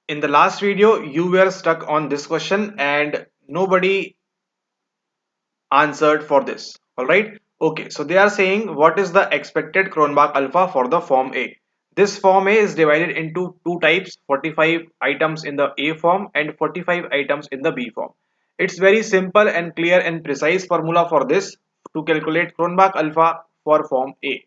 In the last video, you were stuck on this question and nobody answered for this. All right. Okay. So they are saying what is the expected Cronbach alpha for the form A? This form A is divided into two types, 45 items in the A form and 45 items in the B form. It's very simple and clear and precise formula for this to calculate Cronbach alpha for form A.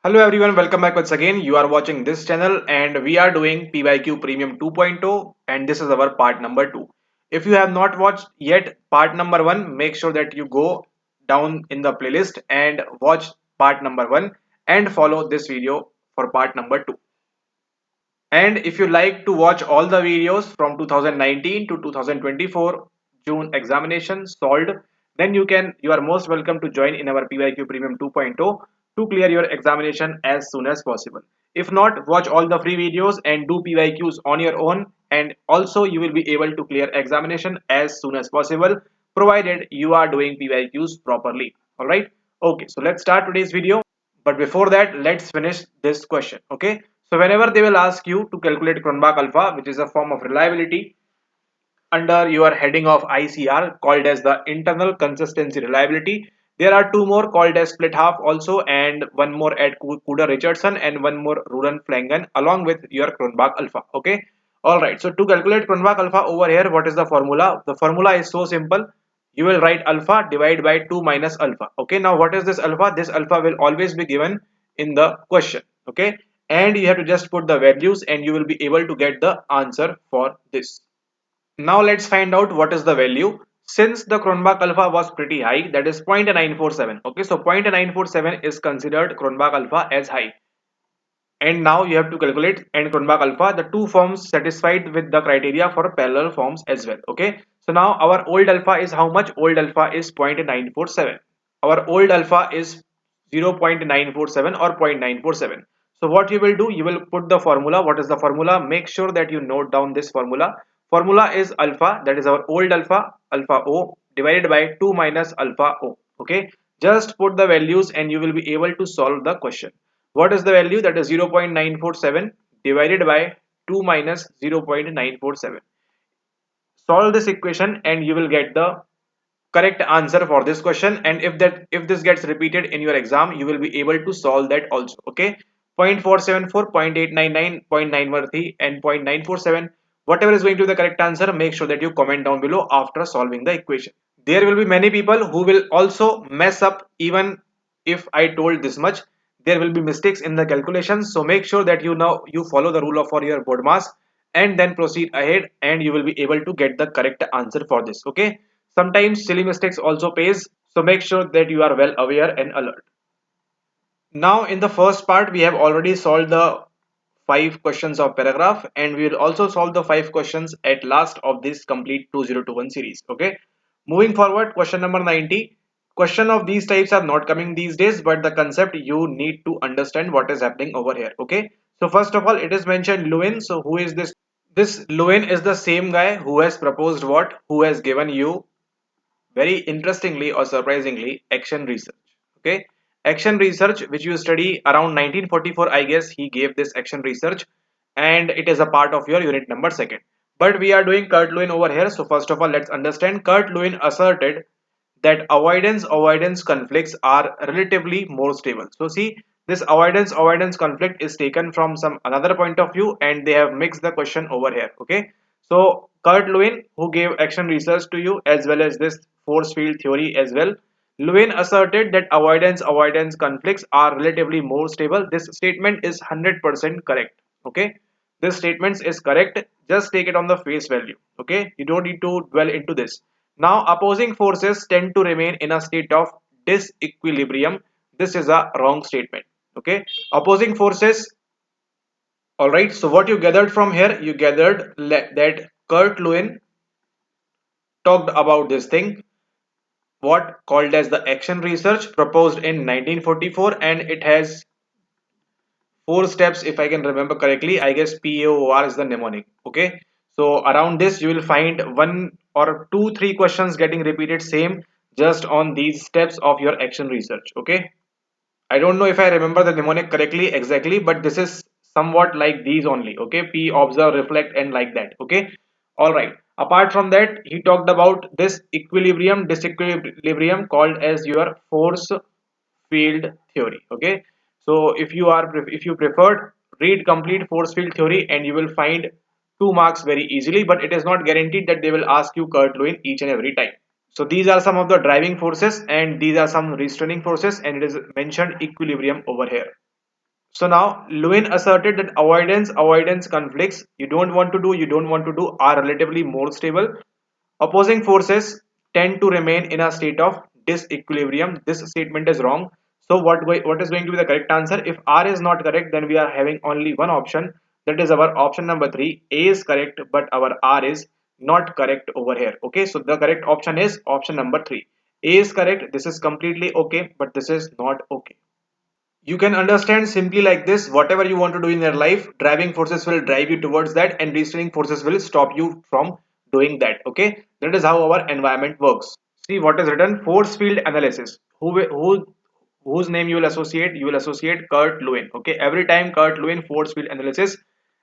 Hello everyone, welcome back once again. You are watching this channel and we are doing PYQ Premium 2.0 and this is our part number 2. If you have not watched yet part number 1, make sure that you go down in the playlist and watch part number 1 and follow this video for part number 2. And if you like to watch all the videos from 2019 to 2024 June examination solved, then you are most welcome to join in our PYQ Premium 2.0 to clear your examination as soon as possible. If not, watch all the free videos and do PYQs on your own, and also you will be able to clear examination as soon as possible provided you are doing PYQs properly. All right. Okay, so let's start today's video. But before that, let's finish this question. Okay. So whenever they will ask you to calculate Cronbach alpha, which is a form of reliability under your heading of ICR called as the internal consistency reliability, there are two more called as split half also, and one more at Kuder Richardson and one more Ruran Flangen along with your Cronbach alpha. Okay. Alright. So to calculate Cronbach alpha over here, what is the formula? The formula is so simple. You will write alpha divided by 2 minus alpha. Okay. Now what is this alpha? This alpha will always be given in the question. Okay. And you have to just put the values and you will be able to get the answer for this. Now let's find out what is the value. Since the Cronbach alpha was pretty high, that is 0.947. Okay, so 0.947 is considered Cronbach alpha as high. And now you have to calculate and Cronbach alpha, the two forms satisfied with the criteria for parallel forms as well. Okay, so now our old alpha is how much? Old alpha is 0.947. Our old alpha is 0.947 or 0.947. So what you will do, you will put the formula. What is the formula? Make sure that you note down this formula. Formula is alpha, that is our old alpha, alpha O divided by 2 minus alpha O. Okay, just put the values and you will be able to solve the question. What is the value? That is 0.947 divided by 2 minus 0.947. Solve this equation and you will get the correct answer for this question, and if this gets repeated in your exam, you will be able to solve that also. Okay, 0.474, 0.899, 0.913 and 0.947, whatever is going to be the correct answer, make sure that you comment down below after solving the equation. There will be many people who will also mess up. Even if I told this much, there will be mistakes in the calculations, so make sure that you follow the rule of for your board mass and then proceed ahead and you will be able to get the correct answer for this. Okay, sometimes silly mistakes also pays, so make sure that you are well aware and alert. Now in the first part we have already solved the 5 questions of paragraph, and we will also solve the 5 questions at last of this complete 2021 series. Okay, moving forward, question number 90. Question of these types are not coming these days, but the concept you need to understand what is happening over here. Okay, so first of all, it is mentioned Lewin. So who is this? This Lewin is the same guy who has proposed what? Who has given you, very interestingly or surprisingly, action research. Okay, action research which you study around 1944, I guess he gave this action research, and it is a part of your unit number 2nd. But we are doing Kurt Lewin over here. So first of all, let's understand. Kurt Lewin asserted that avoidance conflicts are relatively more stable. So see, this avoidance conflict is taken from some another point of view and they have mixed the question over here. Okay, so Kurt Lewin, who gave action research to you as well as this force field theory as well, Lewin asserted that avoidance conflicts are relatively more stable. This statement is 100% correct. Okay, this statement is correct. Just take it on the face value. Okay, you don't need to dwell into this. Now opposing forces tend to remain in a state of disequilibrium. This is a wrong statement. Okay, opposing forces. All right, so what you gathered from here, you gathered that Kurt Lewin talked about this thing, what called as the action research proposed in 1944, and it has 4 steps if I can remember correctly. I guess PAOR is the mnemonic. Okay, so around this you will find 1 or 2 3 questions getting repeated same just on these steps of your action research. Okay, I don't know if I remember the mnemonic correctly exactly, but this is somewhat like these only. Okay, P, observe, reflect, and like that. Okay, all right. Apart from that, he talked about this equilibrium disequilibrium called as your force field theory. Okay, so if you preferred, read complete force field theory and you will find 2 marks very easily, but it is not guaranteed that they will ask you Kurt Lewin each and every time. So these are some of the driving forces and these are some restraining forces, and it is mentioned equilibrium over here. So now Lewin asserted that avoidance conflicts you don't want to do are relatively more stable. Opposing forces tend to remain in a state of disequilibrium. This statement is wrong. So what is going to be the correct answer? If R is not correct, then we are having only one option. That is our option number 3. A is correct, but our R is not correct over here. Okay, so the correct option is option number 3. A is correct. This is completely okay, but this is not okay. You can understand simply like this: whatever you want to do in your life, driving forces will drive you towards that and restraining forces will stop you from doing that. Okay, that is how our environment works. See what is written: force field analysis. Whose name you will associate? You will associate Kurt Lewin. Okay, every time Kurt Lewin, force field analysis.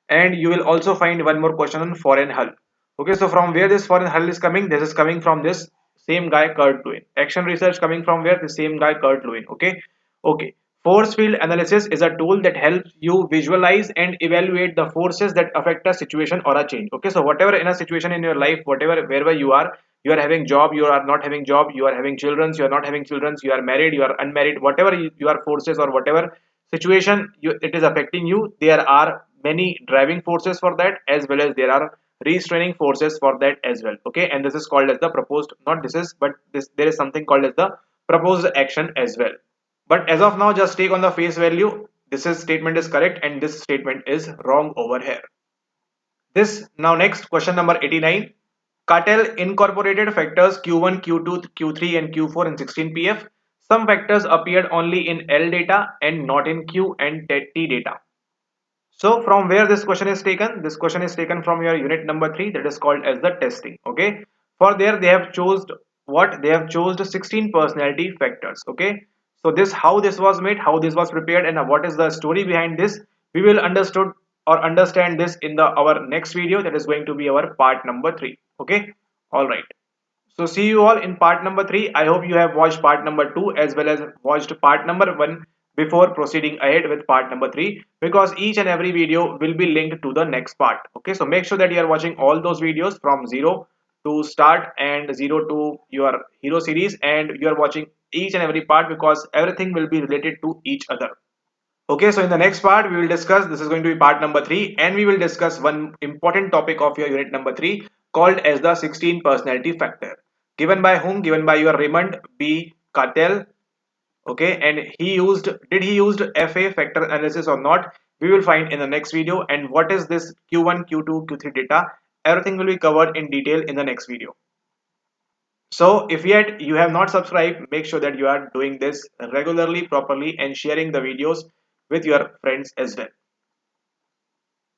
And you will also find one more question on foreign hull. Okay, so from where this foreign hull is coming? This is coming from this same guy Kurt Lewin. Action research coming from where? The same guy Kurt Lewin. Okay, okay. Force field analysis is a tool that helps you visualize and evaluate the forces that affect a situation or a change. Okay, so whatever in a situation in your life, whatever wherever you are having job, you are not having job, you are having children, you are not having children, you are married, you are unmarried, whatever your forces or whatever situation it is affecting you, there are many driving forces for that, as well as there are restraining forces for that as well. Okay, and this is called as the proposed, not this is, but this there is something called as the proposed action as well. But as of now, just take on the face value. This is statement is correct and this statement is wrong over here. This now next question number 89. Cartel incorporated factors Q1, Q2, Q3 and Q4 in 16PF. Some factors appeared only in L data and not in Q and T data. So from where this question is taken? This question is taken from your unit number 3, that is called as the testing. Okay. For there they have chosen what? They have chosen 16 personality factors. Okay. So this how this was made, how this was prepared, and what is the story behind this? We will understood or understand this in the our next video, that is going to be our part number 3. Okay. All right. So see you all in part number 3. I hope you have watched part number 2 as well as watched part number 1 before proceeding ahead with part number 3, because each and every video will be linked to the next part. Okay, so make sure that you are watching all those videos from 0 to start and 0 to your hero series, and you are watching each and every part because everything will be related to each other. Okay, so in the next part, we will discuss, this is going to be part number 3, and we will discuss one important topic of your unit number 3 called as the 16 personality factor. Given by whom? Given by your Raymond B. Cattell. Okay, and did he used FA factor analysis or not? We will find in the next video. And what is this Q1, Q2, Q3 data? Everything will be covered in detail in the next video. So if yet you have not subscribed, make sure that you are doing this regularly, properly, and sharing the videos with your friends as well.